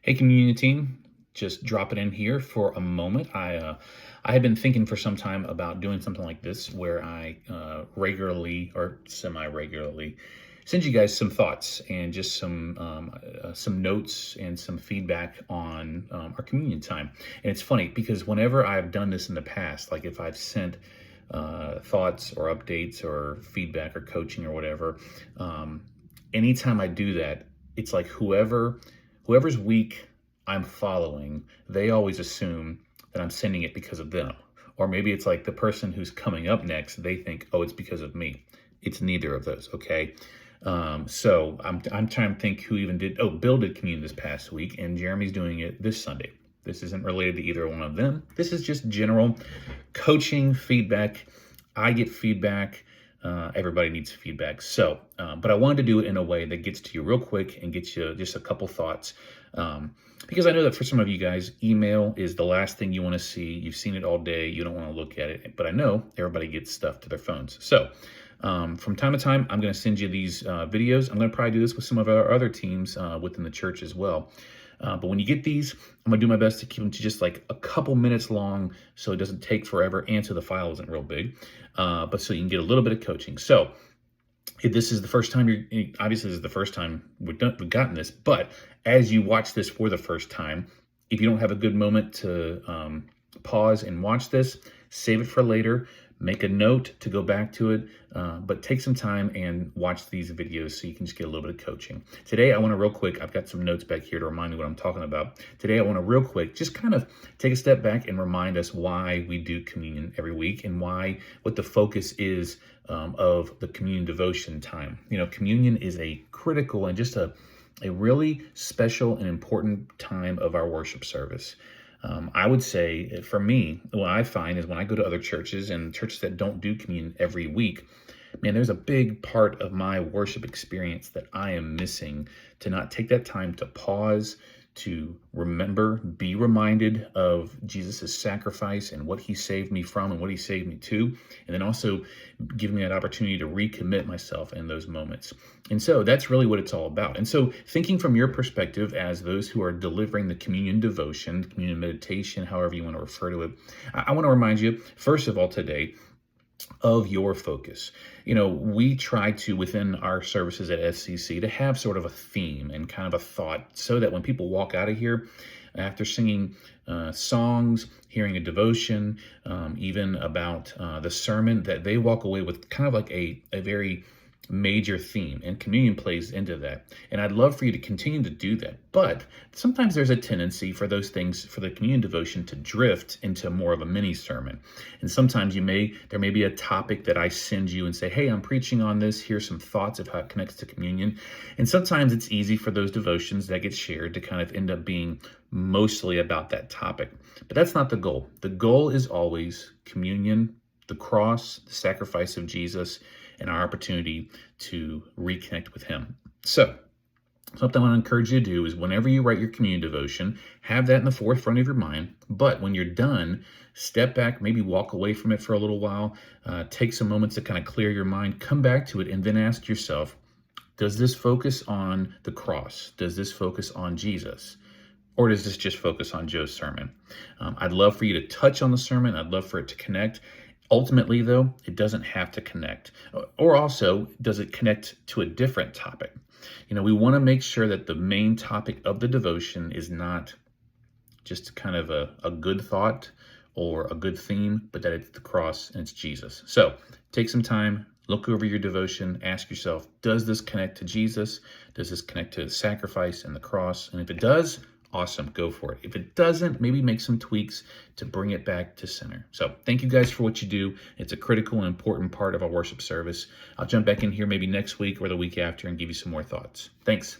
Hey, community team, just drop it in here for a moment. I had been thinking for some time about doing something like this, where I regularly or semi-regularly send you guys some thoughts and just some notes and some feedback on our communion time. And it's funny because whenever I've done this in the past, like if I've sent thoughts or updates or feedback or coaching or whatever, anytime I do that, it's like whoever's week I'm following, they always assume that I'm sending it because of them. Or maybe it's like the person who's coming up next, they think, oh, it's because of me. It's neither of those, okay? So I'm trying to think who even did. Oh, Bill did communion this past week, and Jeremy's doing it this Sunday. This isn't related to either one of them. This is just general coaching feedback. I get feedback. Everybody needs feedback. So, but I wanted to do it in a way that gets to you real quick and gets you just a couple thoughts. Because I know that for some of you guys, email is the last thing you want to see. You've seen it all day. You don't want to look at it. But I know everybody gets stuff to their phones. So from time to time, I'm going to send you these videos. I'm going to probably do this with some of our other teams within the church as well. But when you get these, I'm going to do my best to keep them to just like a couple minutes long so it doesn't take forever and so the file isn't real big, but so you can get a little bit of coaching. So if this is the first time obviously this is the first time we've gotten this, but as you watch this for the first time, if you don't have a good moment to pause and watch this, save it for later. Make a note to go back to it, but take some time and watch these videos so you can just get a little bit of coaching. Today, I want to real quick, I've got some notes back here to remind me what I'm talking about. Today, I want to real quick just kind of take a step back and remind us why we do communion every week and what the focus is of the communion devotion time. You know, communion is a critical and just a really special and important time of our worship service. I would say for me, what I find is when I go to other churches and churches that don't do communion every week, man, there's a big part of my worship experience that I am missing, to not take that time to pause, to remember, be reminded of Jesus' sacrifice and what he saved me from and what he saved me to, and then also give me that opportunity to recommit myself in those moments. And so that's really what it's all about. And so thinking from your perspective as those who are delivering the communion devotion, communion meditation, however you want to refer to it, I want to remind you, first of all, today, of your focus. You know, we try to, within our services at SCC, to have sort of a theme and kind of a thought so that when people walk out of here, after singing songs, hearing a devotion, even about the sermon, that they walk away with kind of like a very major theme, and communion plays into that. And I'd love for you to continue to do that. But sometimes there's a tendency for those things, for the communion devotion, to drift into more of a mini sermon. And sometimes there may be a topic that I send you and say, hey, I'm preaching on this. Here's some thoughts of how it connects to communion. And sometimes it's easy for those devotions that get shared to kind of end up being mostly about that topic. But that's not the goal. The goal is always communion, the cross, the sacrifice of Jesus, and our opportunity to reconnect with him. So something I want to encourage you to do is whenever you write your communion devotion, have that in the forefront of your mind. But when you're done, step back, maybe walk away from it for a little while, take some moments to kind of clear your mind, come back to it, and then ask yourself, does this focus on the cross? Does this focus on Jesus? Or does this just focus on Joe's sermon? I'd love for you to touch on the sermon. I'd love for it to connect. Ultimately, though, it doesn't have to connect. Or also, does it connect to a different topic? You know, we want to make sure that the main topic of the devotion is not just kind of a good thought or a good theme, but that it's the cross and it's Jesus. So take some time, look over your devotion, ask yourself, does this connect to Jesus? Does this connect to the sacrifice and the cross? And if it does, awesome, go for it. If it doesn't, maybe make some tweaks to bring it back to center. So thank you guys for what you do. It's a critical and important part of our worship service. I'll jump back in here maybe next week or the week after and give you some more thoughts. Thanks.